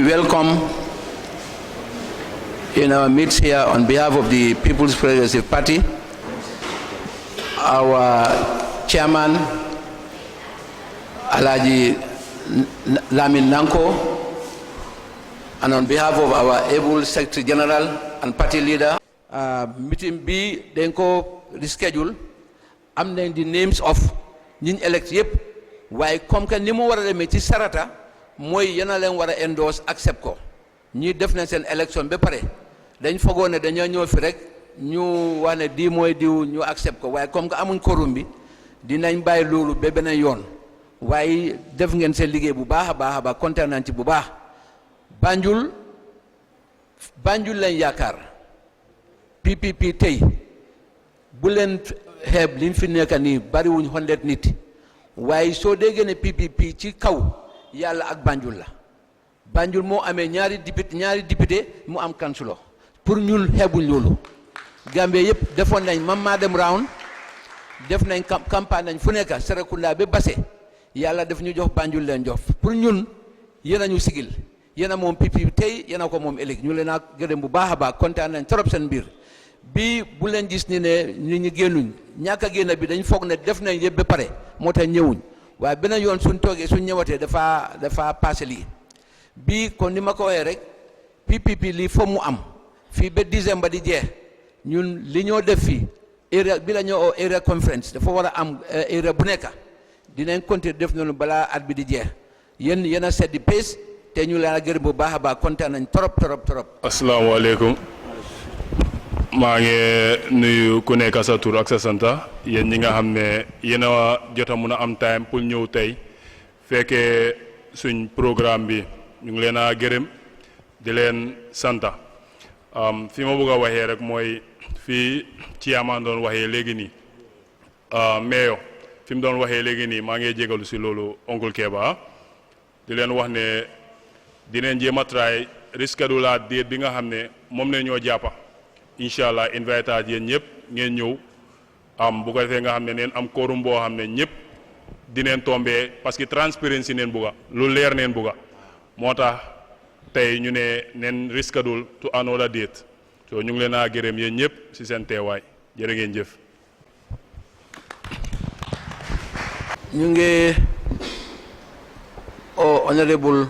welcome in our midst here on behalf of the People's Progressive Party, our chairman, Alaji Lamin Nanko, and on behalf of our able Secretary General and party leader. Meeting B, then ko reschedule. I'm naming the names of ñiñ elect yep. Why comme que ni mo wara demé ci sarata moy yana len wara endorse accept ko. Ñi def nañ sen election ba paré. Dañ fogone dañu ñëw fi rek ñu wane di moy diw ñu accept ko. Why comme que amuñ quorum bi dinañ bay lolu be benen yoon. Why def ngeen sen liggéey bu baaxa ba kontaan nañ ci bu baax. Banjul lañ yaakar. PPP tay bu len xeeb liñ fi nekk nii bari wuñ 100 nit waaye soo déggee ne PPP ci kaw yàlla ak Banjul la Banjul moo amee ñaari député mu am kansulo pour ñun xeebuñ loolu Gambie yëpp defoon nañ dem round def nañ campagne nañ fu nekk Serekunda ba Basse yàlla def ñu jox Banjul leen jox pour ñun yéen a ñu sigil yéen a moom PPP tey yéen a ko moom ëllëg ñu leen a gërëm bu baax a baax kontaan nañ trop seen mbir bi bu leen gis ni ne nit ñi génnuñ ñàkk a génn bi dañ foog ne def nañ yëpp ba pare moo tax ñëwuñ waaye beneen yoon suñ toogee suñ ñëwatee dafa passé lii bii kon ni ma ko waxee rek PPP lii foog mu am fii ba décembre di jeex ñun li ñoo def fii area bi la ñoo area conference dafa war a am area bu nekk dinañ continuer def noonu balaa at bi di jeex yéen a seddi Ppp'S te ñu leen a gërëm bu baax a baax kontaan nañ trop. asalaamaaleykum. maa ngi nuyu ku nekk sa tur ak sa santa yéen ñi nga xam ne yéen a jot a mun a am time pour ñëw tey fekkee suñ programme bi ñu ngi leen a gërëm di leen santa fi ma bëgg a waxee rek mooy fii ci yaamaan doon waxee léegi nii meeyo fi mu doon waxee léegi nii maa ngi jégalu si loolu oncle Keba di leen wax ne dineen jéem a try reschedule la date bi nga xam ne moom ne ñoo jàppa inshallah invite yéen ñëpp ngeen ñëw bu ko defee nga xam ne neen am quorum boo xam ne ñëpp dineen tombé parce que transparency neen bugga lu leer neen bugga moo tax tey ñu ne neen reschedule to another date so ñu ngi leen a gërëm yéen ñëpp si seen teewaay jërë ngeen jëf. ñu ngi honorable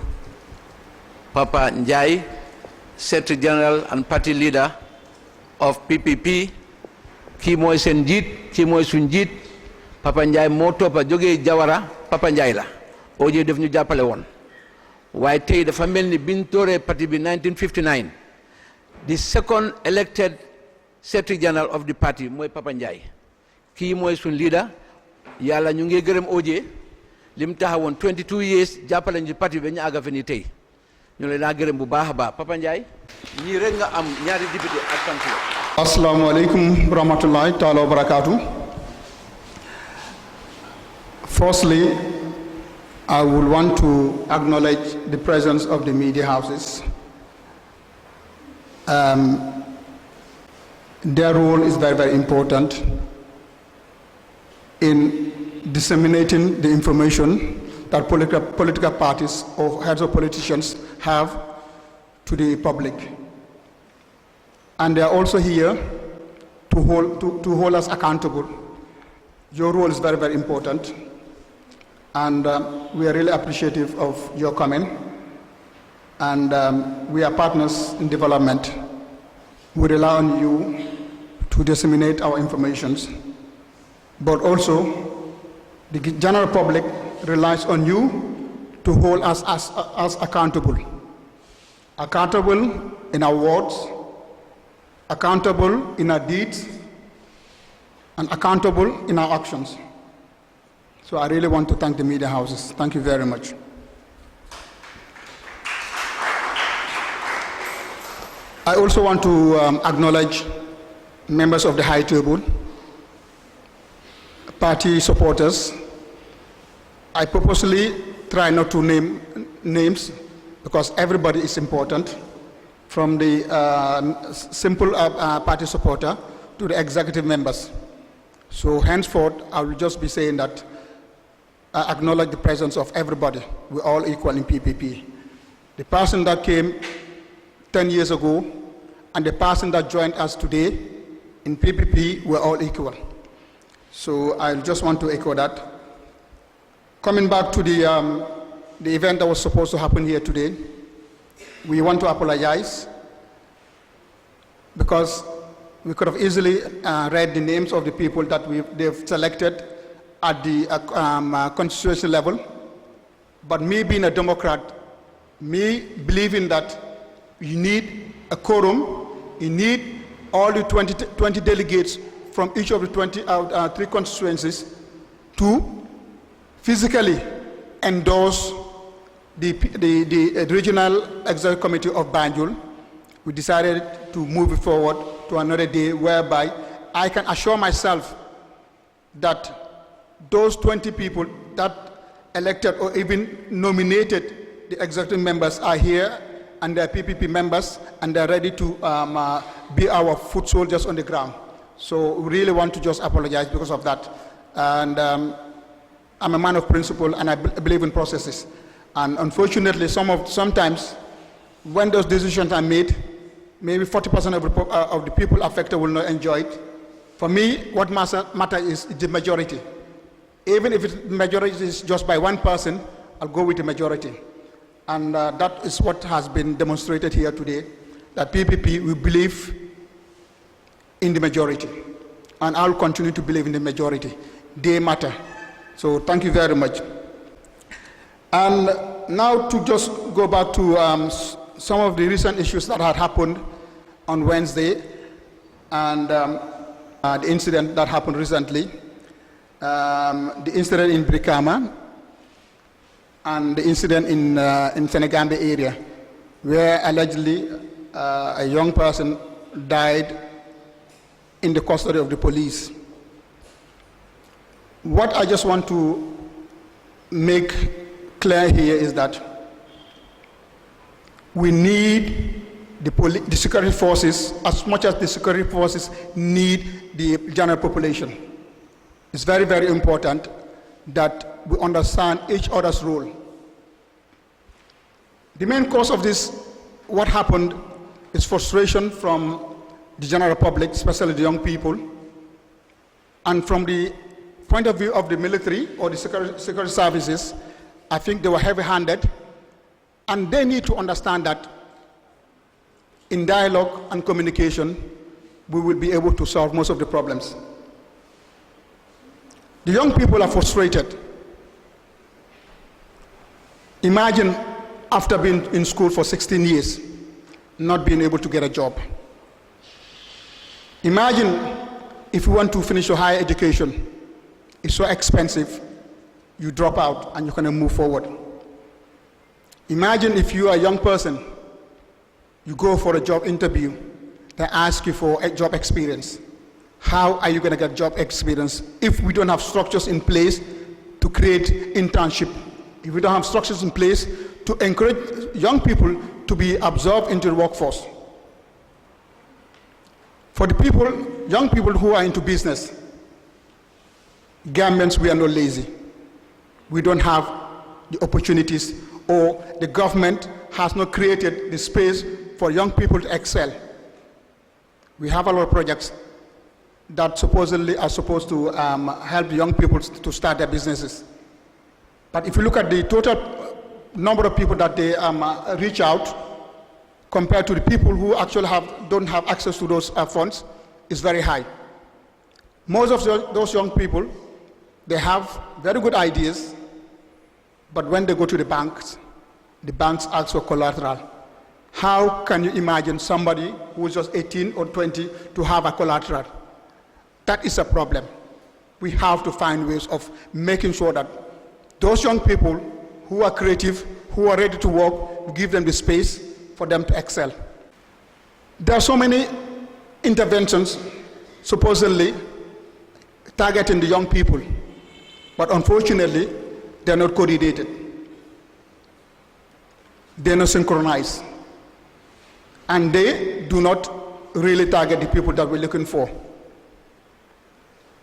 Papa Njai, Secretary General and Party Leader of PPP, kii mooy seen njiit kii mooy suñ njiit Papa Njai moo toppa jógee Jawara Papa Njai la OJ def ñu jàppale woon waaye tey dafa mel ni biñ tooree parti bi 1959 the second elected Secretary General of the party mooy Papa Njai kii mooy suñ leader yàlla ñu ngi gërëm OJ lim taxawoon 22 years jàppale ñu parti bi ñu àgga fi ni tey ñu leen naa gërëm bu baax a baax Papa Njai ñii rek nga am ñaari député ak councilor. Assalamu alaikum rahmatullahi ta'ala wa barakatuh. Firstly, I would want to acknowledge the presence of the media houses. Their role is very, very important in disseminating the information that political parties or heads of politicians have to the public. And they are also here to hold us accountable. Your role is very, very important. And we are really appreciative of your coming. And we are partners in development. We rely on you to disseminate our informations. But also, the general public relies on you to hold us as accountable. Accountable in our words, accountable in our deeds, and accountable in our actions. So I really want to thank the media houses. Thank you very much. I also want to acknowledge members of the High Table, party supporters. I purposely try not to name names because everybody is important, from the simple party supporter to the executive members. So henceforth, I will just be saying that I acknowledge the presence of everybody. We're all equal in PPP. the person that came 10 years ago and the person that joined us today in PPP were all equal. So I just want to echo that. Coming back to the event that was supposed to happen here today, we want to apologize because we could have easily read the names of the people that they've selected at the constituency level. But me being a Democrat, me believing that you need a quorum, you need all the 20 delegates from each of the 3 constituencies to physically endorse the Regional Executive Committee of Banjul. We decided to move it forward to another day whereby I can assure myself that those 20 people that elected or even nominated the executive members are here and they're PPP members and they're ready to be our foot soldiers on the ground. So we really want to just apologize because of that. And I'm a man of principle and I believe in processes. And unfortunately, sometimes when those decisions are made, maybe 40% of the people affected will not enjoy it. For me, what matters is the majority. Even if the majority is just by one person, I'll go with the majority. And that is what has been demonstrated here today, that PPP, we believe in the majority. And I'll continue to believe in the majority. They matter. So thank you very much. And now to just go back to some of the recent issues that had happened on Wednesday and the incident that happened recently, the incident in Brikama and the incident in Senegambia area, where allegedly a young person died in the custody of the police. What I just want to make clear here is that we need the security forces as much as the security forces need the general population. It's very, very important that we understand each other's role. The main cause of this, what happened, is frustration from the general public, especially the young people, and from the point of view of the military or the security services, I think they were heavy-handed, and they need to understand that in dialogue and communication, we will be able to solve most of the problems. The young people are frustrated. Imagine after being in school for 16 years, not being able to get a job. Imagine if you want to finish your higher education, it's so expensive, you drop out and you cannot move forward. Imagine if you are a young person, you go for a job interview, they ask you for a job experience. How are you going to get job experience if we don't have structures in place to create internship? If we don't have structures in place to encourage young people to be absorbed into the workforce? For the people, young people who are into business, Gambians, we are not lazy. We don't have the opportunities, or the government has not created the space for young people to excel. We have a lot of projects that supposedly are supposed to help young people to start their businesses. But if you look at the total number of people that they reach out, compared to the people who actually don't have access to those funds, is very high. Most of those young people, they have very good ideas, but when they go to the banks ask for collateral. How can you imagine somebody who is just 18 or 20 to have a collateral? That is a problem. We have to find ways of making sure that those young people who are creative, who are ready to work, we give them the space for them to excel. There are so many interventions supposedly targeting the young people, but unfortunately, they're not coordinated. They're not synchronized. And they do not really target the people that we're looking for.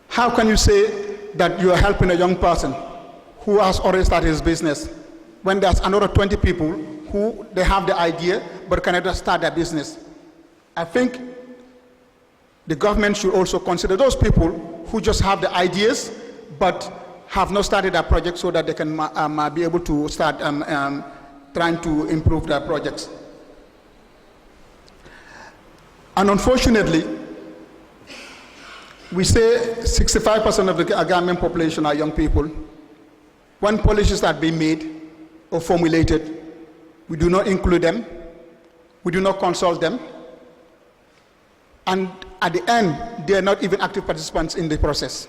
How can you say that you are helping a young person who has already started his business when there's another 20 people who they have the idea but cannot start their business. I think the government should also consider those people who just have the ideas but have not started their project so that they can be able to start trying to improve their projects. And unfortunately, we say 65% of the Gambian population are young people. When policies are being made or formulated, we do not include them, we do not consult them, and at the end, they are not even active participants in the process.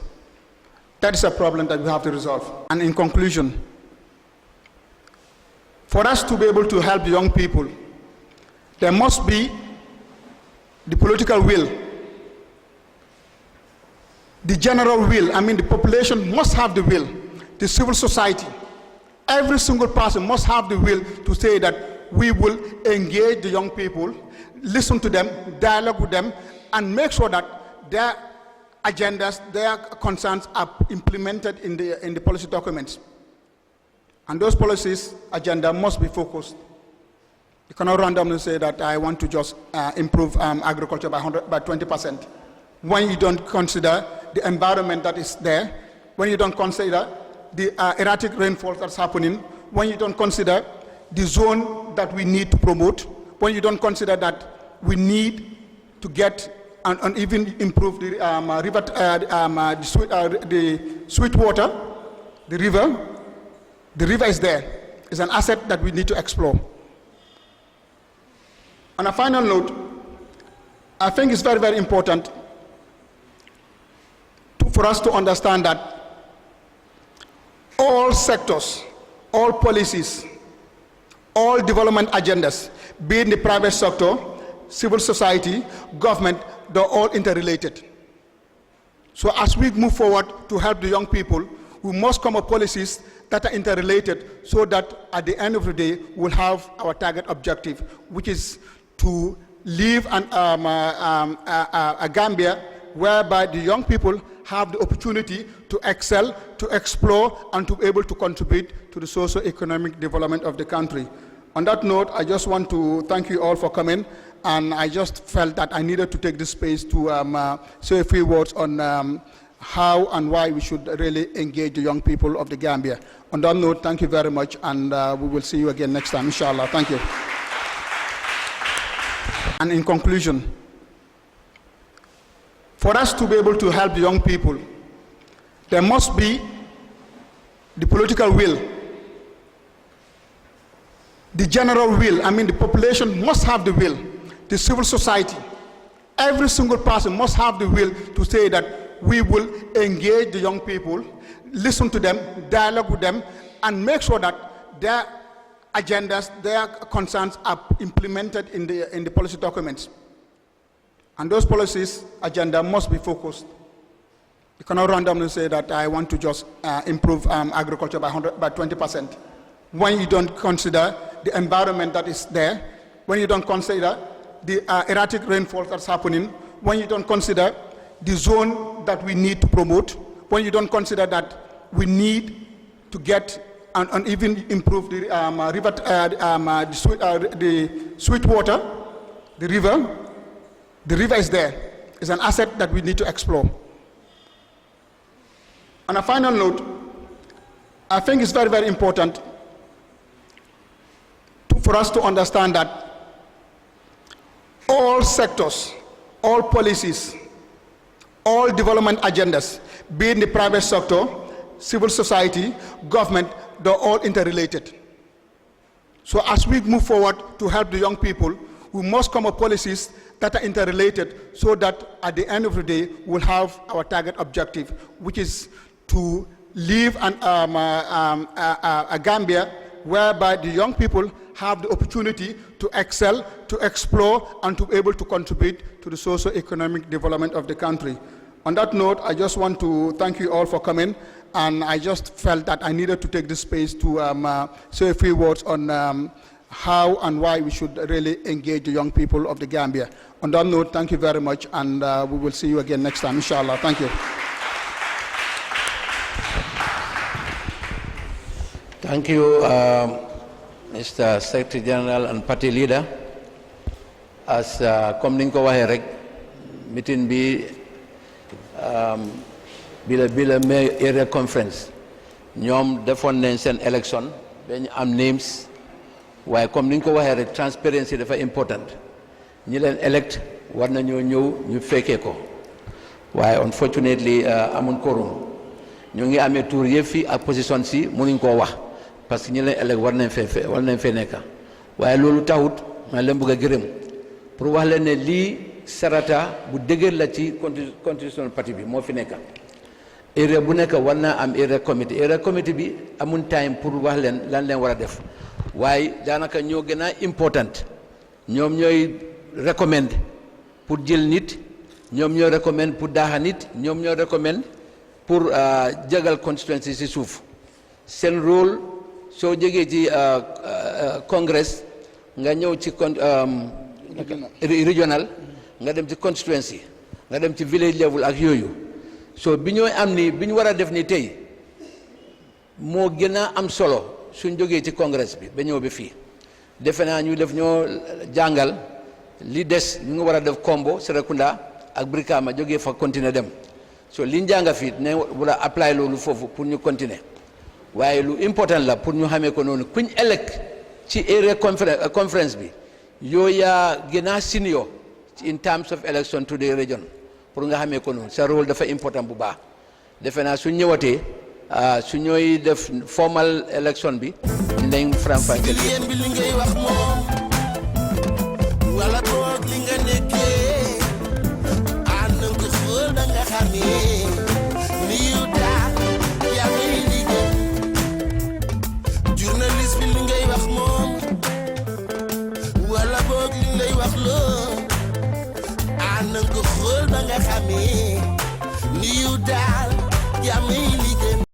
That is a problem that we have to resolve. And in conclusion, for us to be able to help the young people, there must be the political will, the general will. I mean, the population must have the will, the civil society. Every single person must have the will to say that we will engage the young people, listen to them, dialogue with them, and make sure that their agendas, their concerns are implemented in the policy documents. And those policies, agenda must be focused. You cannot randomly say that I want to just improve agriculture by 20%. When you don't consider the environment that is there, when you don't consider the erratic rainfall that's happening, when you don't consider the zone that we need to promote, when you don't consider that we need to get and even improve the river, the sweet water, the river is there. It's an asset that we need to explore. On a final note, I think it's very, very important for us to understand that all sectors, all policies, all development agendas, be it in the private sector, civil society, government, they're all interrelated. So as we move forward to help the young people, we must come up with policies that are interrelated so that at the end of the day, we'll have our target objective, which is to live a Gambia whereby the young people have the opportunity to excel, to explore, and to be able to contribute to the socio-economic development of the country. On that note, I just want to thank you all for coming, and I just felt that I needed to take this space to say a few words on how and why we should really engage the young people of the Gambia. On that note, thank you very much, and we will see you again next time, inshallah. Thank you. And in conclusion, for us to be able to help the young people, there must be the political will, the general will. I mean, the population must have the will, the civil society. Every single person must have the will to say that we will engage the young people, listen to them, dialogue with them, and make sure that their agendas, their concerns are implemented in the policy documents. And those policies, agenda must be focused. You cannot randomly say that I want to just improve agriculture by 20%. When you don't consider the environment that is there, when you don't consider the erratic rainfall that's happening, when you don't consider the zone that we need to promote, when you don't consider that we need to get and even improve the sweet water, the river is there. It's an asset that we need to explore. On a final note, I think it's very, very important for us to understand that all sectors, all policies, all development agendas, be it in the private sector, civil society, government, they're all interrelated. So as we move forward to help the young people, we must come up with policies that are interrelated so that at the end of the day, we'll have our target objective, which is to live a Gambia whereby the young people have the opportunity to excel, to explore, and to be able to contribute to the socio-economic development of the country. On that note, I just want to thank you all for coming, and I just felt that I needed to take this space to say a few words on how and why we should really engage the young people of the Gambia. On that note, thank you very much, and we will see you again next time, inshallah. Thank you. Thank you, Mr. Secretary General and Party Leader, as comme niñ ko waxee rek meeting bi bila May area conference ñoom defoon nañ seen election dañu am names waaye comme niñ ko waxee rek transparency dafa important ñi leen elect war nañoo ñëw ñu fekkee ko waaye unfortunately amuñ quorum ñu ngi amee tour yëpp fii ak position si mënuñ koo wax parce que ñi leen elect war nañ fee nekk waaye loolu taxut ma leen bëgg a gërëm pour wax leen ne lii sarata bu dëgër la ci constitutional party bi moo fi nekk area bu nekk war naa am area committee bi amun time pour wax leen lan leen war a def waaye daanaka ñoo gën a important ñoom ñooy recommend pour jël nit ñoom ñooy recommend pour daaxa nit ñoom ñooy recommend pour jagal constituency si suuf seen rôle soo jógee ci congress nga ñëw ci regional nga dem ci constituency nga dem ci village level ak yooyu so bi ñooy am ni bi ñu war a def ni tey moo gën a am solo suñ jógee ci congress bi ba ñëw bi fii defe naa ñu def ñoo jàngal li des ñu nga war a def Kombo Serekunda ak Brikama jógee fa continuer dem so liñ jànga fii ne war a apply loolu foofu pour ñu continuer waaye lu important la pour ñu xamee ko noonu kuñ elect ci area conference bi yoo yaa gën a senior in terms of election to the region pour nga xamee ko noonu sa rôle dafa important bu baax defe naa su ñëwatee su ñooy def formal election bi dinañ faram-fàccee bi li ngay wax moom wala boog li nga nekkee ànd nga xool da nga xamee ni yu daal yaa ngi liggéey journaliste bi li ngay wax moom wala boog li lay wax loo ànd nga xool da nga xamee ni yu daal yaa ngi liggéey